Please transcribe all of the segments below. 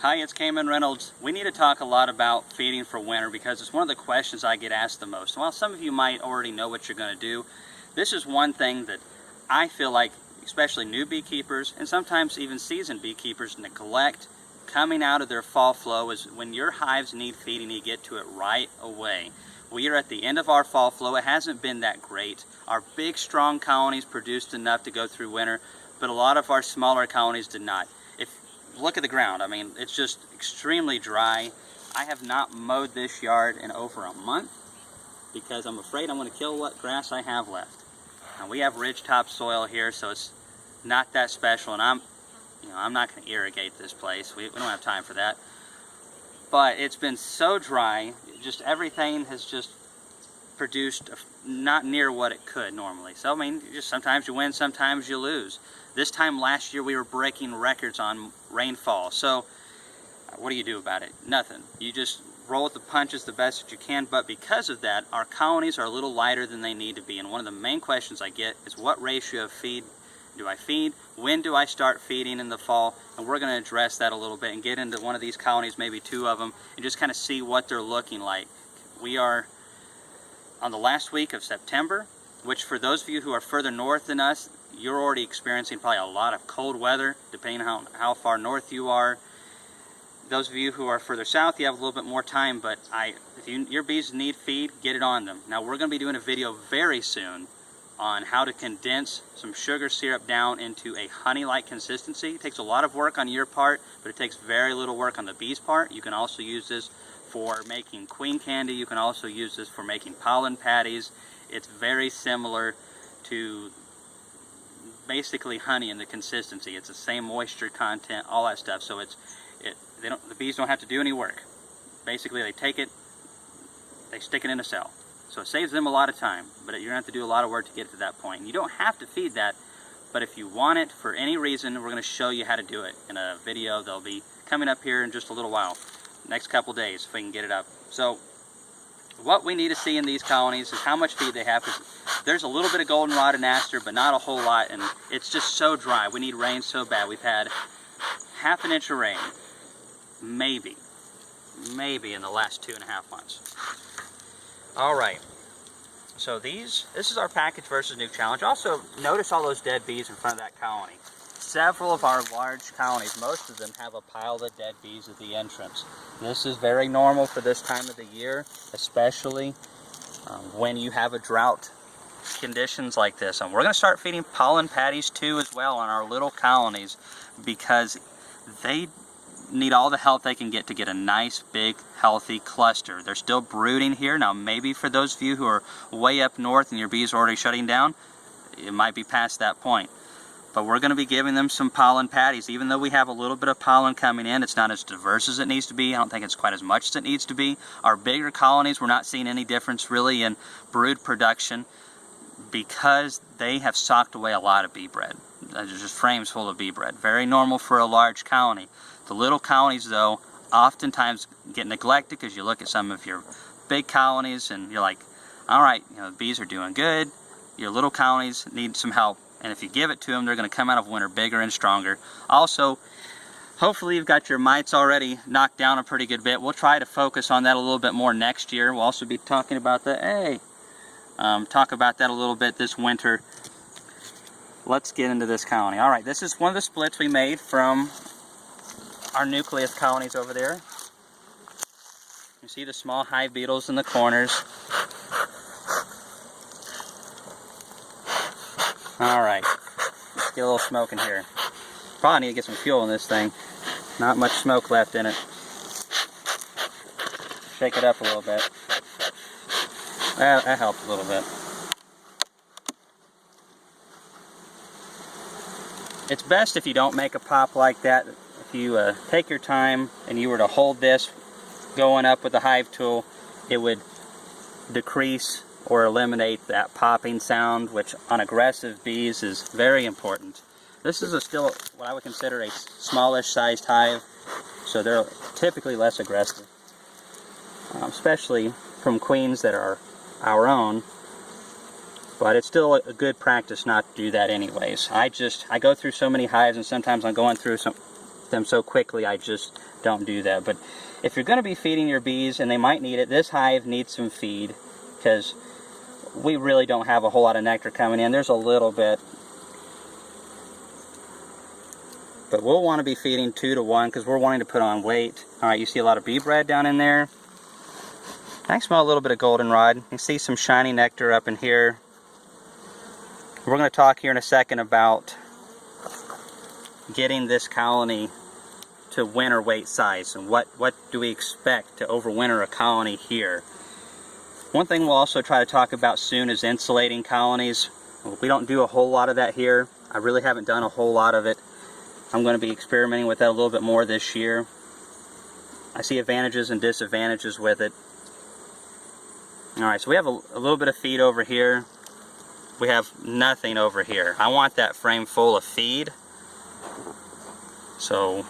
Hi, it's Kamon Reynolds. We need to talk a lot about feeding for winter because it's one of the questions I get asked the most. While some of you might already know what you're going to do, this is one thing that I feel like especially new beekeepers and sometimes even seasoned beekeepers neglect coming out of their fall flow. Is when your hives need feeding, you get to it right away. We are at the end of our fall flow. It hasn't been that great. Our big strong colonies produced enough to go through winter, but a lot of our smaller colonies did not. Look at the ground. I mean, it's just extremely dry. I have not mowed this yard in over a month because I'm afraid I'm going to kill what grass I have left. Now, we have ridgetop soil here, so it's not that special, and I'm not going to irrigate this place. We don't have time for that. But it's been so dry, just everything has just produced not near what it could normally. So, I mean, just sometimes you win, sometimes you lose. This time last year we were breaking records on rainfall. So what do you do about it? Nothing. You just roll with the punches the best that you can, but because of that, our colonies are a little lighter than they need to be. And one of the main questions I get is what ratio of feed do I feed? When do I start feeding in the fall? And we're going to address that a little bit and get into one of these colonies, maybe two of them, and just kind of see what they're looking like. We are on the last week of September, which for those of you who are further north than us, you're already experiencing probably a lot of cold weather, depending on how far north you are. Those of you who are further south, you have a little bit more time, but if your bees need feed, get it on them. Now, we're going to be doing a video very soon on how to condense some sugar syrup down into a honey-like consistency. It takes a lot of work on your part, but it takes very little work on the bees' part. You can also use this for making queen candy. You can also use this for making pollen patties. It's very similar to basically honey in the consistency. It's the same moisture content, all that stuff. So the bees don't have to do any work. Basically, they take it, they stick it in a cell. So it saves them a lot of time, but you're going to have to do a lot of work to get to that point. And you don't have to feed that, but if you want it for any reason, we're going to show you how to do it in a video that'll be coming up here in just a little while. Next couple days, if we can get it up. So what we need to see in these colonies is how much feed they have. There's a little bit of goldenrod and aster, but not a whole lot, and it's just so dry. We need rain so bad. We've had half an inch of rain, maybe in the last 2.5 months. All right, so this is our package versus new challenge. Also, notice all those dead bees in front of that colony. Several of our large colonies, most of them have a pile of dead bees at the entrance. This is very normal for this time of the year, especially when you have a drought conditions like this. And we're going to start feeding pollen patties too as well on our little colonies because they need all the help they can get to get a nice, big, healthy cluster. They're still brooding here. Now, maybe for those of you who are way up north and your bees are already shutting down, it might be past that point. But we're going to be giving them some pollen patties. Even though we have a little bit of pollen coming in, it's not as diverse as it needs to be. I don't think it's quite as much as it needs to be. Our bigger colonies, we're not seeing any difference really in brood production because they have socked away a lot of bee bread. There's just frames full of bee bread. Very normal for a large colony. The little colonies, though, oftentimes get neglected because you look at some of your big colonies and you're like, all right, the bees are doing good. Your little colonies need some help. And if you give it to them, they're going to come out of winter bigger and stronger. Also, hopefully you've got your mites already knocked down a pretty good bit. We'll try to focus on that a little bit more next year. We'll also be talking about that. Talk about that a little bit this winter. Let's get into this colony. All right, this is one of the splits we made from our nucleus colonies over there. You see the small hive beetles in the corners. Alright, let's get a little smoke in here. Probably need to get some fuel in this thing. Not much smoke left in it. Shake it up a little bit. That helped a little bit. It's best if you don't make a pop like that. If you take your time and you were to hold this going up with the hive tool, it would decrease or eliminate that popping sound, which on aggressive bees is very important. This is still what I would consider a smallish sized hive, so they're typically less aggressive, especially from queens that are our own. But it's still a good practice not to do that anyways. I go through so many hives, and sometimes I'm going through them so quickly, I just don't do that. But if you're going to be feeding your bees, and they might need it, this hive needs some feed, because we really don't have a whole lot of nectar coming in. There's a little bit, but we'll want to be feeding 2 to 1 because we're wanting to put on weight. All right, you see a lot of bee bread down in there. I can smell a little bit of goldenrod. You can see some shiny nectar up in here. We're going to talk here in a second about getting this colony to winter weight size, and what do we expect to overwinter a colony here. One thing we'll also try to talk about soon is insulating colonies. We don't do a whole lot of that here. I really haven't done a whole lot of it. I'm going to be experimenting with that a little bit more this year. I see advantages and disadvantages with it. Alright, so we have a little bit of feed over here. We have nothing over here. I want that frame full of feed. So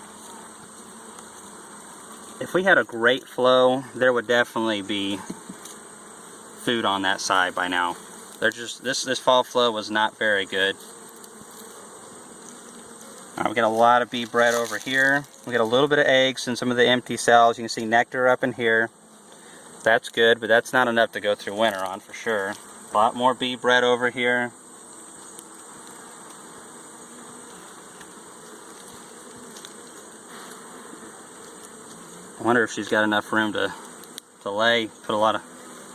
if we had a great flow, there would definitely be food on that side by now. They're just this fall flow was not very good. Alright, we got a lot of bee bread over here. We got a little bit of eggs and some of the empty cells. You can see nectar up in here. That's good, but that's not enough to go through winter on for sure. A lot more bee bread over here. I wonder if she's got enough room to lay. Put a lot of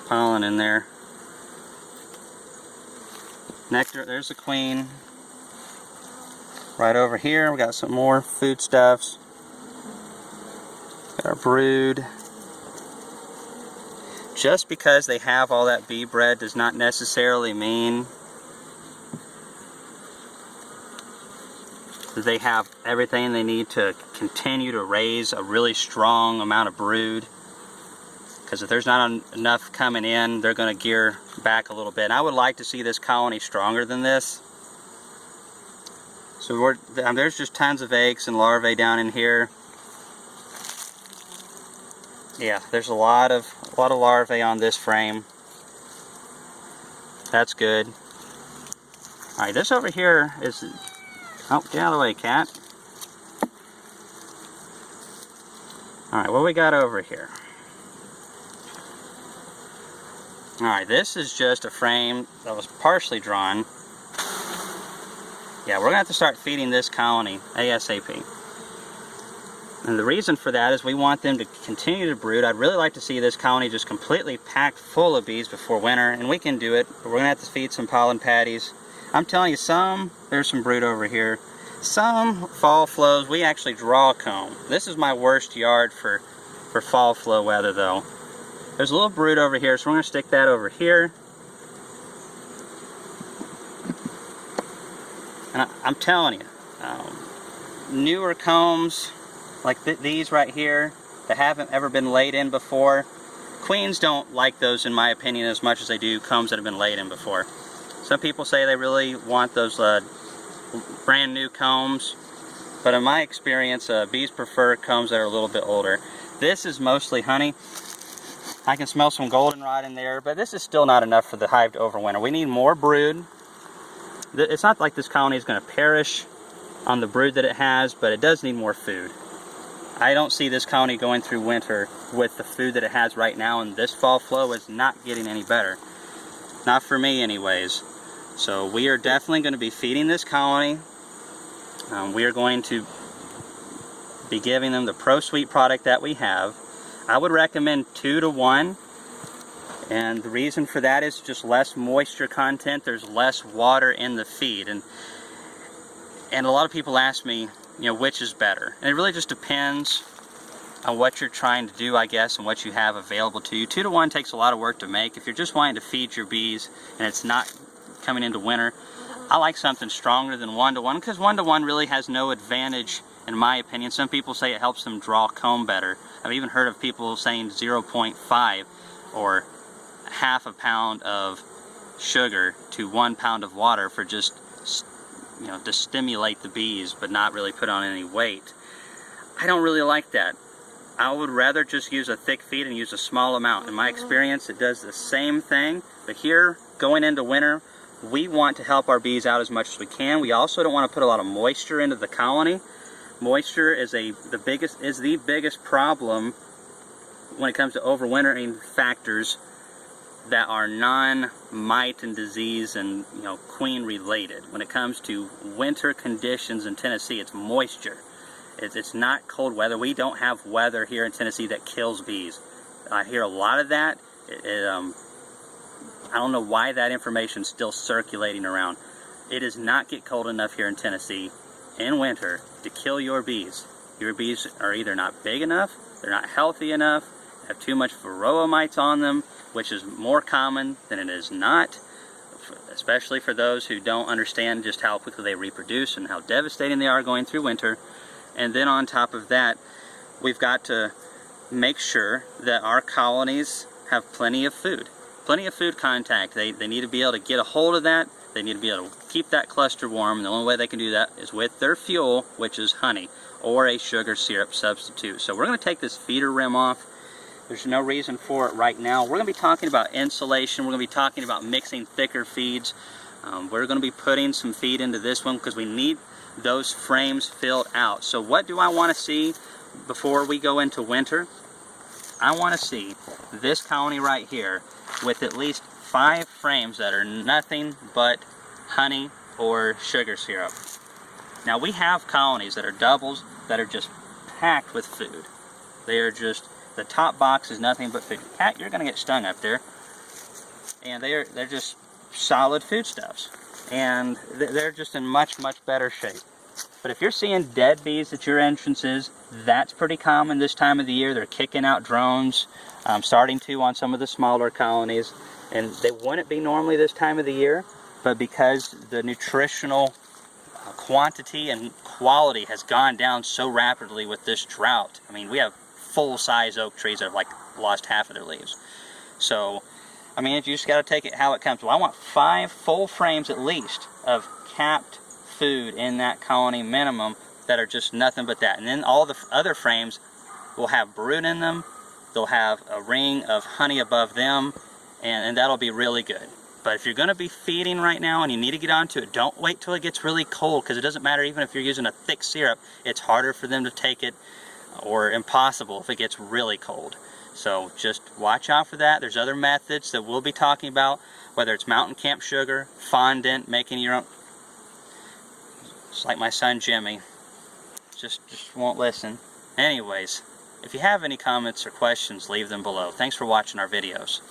pollen in there. Nectar, there's the queen. Right over here we got some more foodstuffs. Got our brood. Just because they have all that bee bread does not necessarily mean that they have everything they need to continue to raise a really strong amount of brood. Because if there's not enough coming in, they're going to gear back a little bit. And I would like to see this colony stronger than this. So there's just tons of eggs and larvae down in here. Yeah, there's a lot of larvae on this frame. That's good. Alright, this over here is... Oh, get out of the way, cat. Alright, what do we got over here? Alright, this is just a frame that was partially drawn. Yeah, we're going to have to start feeding this colony ASAP. And the reason for that is we want them to continue to brood. I'd really like to see this colony just completely packed full of bees before winter, and we can do it, but we're going to have to feed some pollen patties. I'm telling you, there's some brood over here. Some fall flows, we actually draw comb. This is my worst yard for fall flow weather though. There's a little brood over here, so we're going to stick that over here. And I'm telling you, newer combs like these right here that haven't ever been laid in before, queens don't like those in my opinion as much as they do combs that have been laid in before. Some people say they really want those brand new combs, but in my experience bees prefer combs that are a little bit older. This is mostly honey. I can smell some goldenrod in there, but this is still not enough for the hive to overwinter. We need more brood. It's not like this colony is going to perish on the brood that it has, but it does need more food. I don't see this colony going through winter with the food that it has right now, and this fall flow is not getting any better. Not for me anyways. So we are definitely going to be feeding this colony. We are going to be giving them the Pro Sweet product that we have. I would recommend 2 to 1. And the reason for that is just less moisture content. There's less water in the feed. And a lot of people ask me, which is better? And it really just depends on what you're trying to do, I guess, and what you have available to you. 2 to 1 takes a lot of work to make. If you're just wanting to feed your bees and it's not coming into winter, I like something stronger than 1 to 1, because 1 to 1 really has no advantage in my opinion. Some people say it helps them draw comb better. I've even heard of people saying 0.5 or half a pound of sugar to 1 pound of water for just, to stimulate the bees but not really put on any weight. I don't really like that. I would rather just use a thick feed and use a small amount. In my experience, it does the same thing, but here, going into winter, we want to help our bees out as much as we can. We also don't want to put a lot of moisture into the colony. Moisture is the biggest problem when it comes to overwintering factors that are non-mite and disease and queen related. When it comes to winter conditions in Tennessee, it's moisture. It's not cold weather. We don't have weather here in Tennessee that kills bees. I hear a lot of that. I don't know why that information is still circulating around. It does not get cold enough here in Tennessee in winter to kill your bees. Your bees are either not big enough, they're not healthy enough, have too much varroa mites on them, which is more common than it is not, especially for those who don't understand just how quickly they reproduce and how devastating they are going through winter. And then on top of that, we've got to make sure that our colonies have plenty of food. Plenty of food contact. They need to be able to get a hold of that. They need to be able to keep that cluster warm, and the only way they can do that is with their fuel, which is honey, or a sugar syrup substitute. So we're going to take this feeder rim off. There's no reason for it right now. We're going to be talking about insulation. We're going to be talking about mixing thicker feeds. We're going to be putting some feed into this one because we need those frames filled out. So what do I want to see before we go into winter? I want to see this colony right here with at least 5 frames that are nothing but honey or sugar syrup. Now we have colonies that are doubles that are just packed with food. They are just, the top box is nothing but food. Cat, you're going to get stung up there. And they're just solid foodstuffs. And they're just in much better shape. But if you're seeing dead bees at your entrances, that's pretty common this time of the year. They're kicking out drones, starting to on some of the smaller colonies. And they wouldn't be normally this time of the year, but because the nutritional quantity and quality has gone down so rapidly with this drought. I mean, we have full-size oak trees that have like lost half of their leaves. So, I mean, you just got to take it how it comes. Well, I want 5 full frames at least of capped food in that colony minimum that are just nothing but that. And then all the other frames will have brood in them. They'll have a ring of honey above them, and that'll be really good. But if you're going to be feeding right now and you need to get onto it, don't wait till it gets really cold, because it doesn't matter even if you're using a thick syrup. It's harder for them to take it, or impossible if it gets really cold. So just watch out for that. There's other methods that we'll be talking about, whether it's mountain camp sugar, fondant, making your own. It's like my son Jimmy, just won't listen. Anyways, if you have any comments or questions, leave them below. Thanks for watching our videos.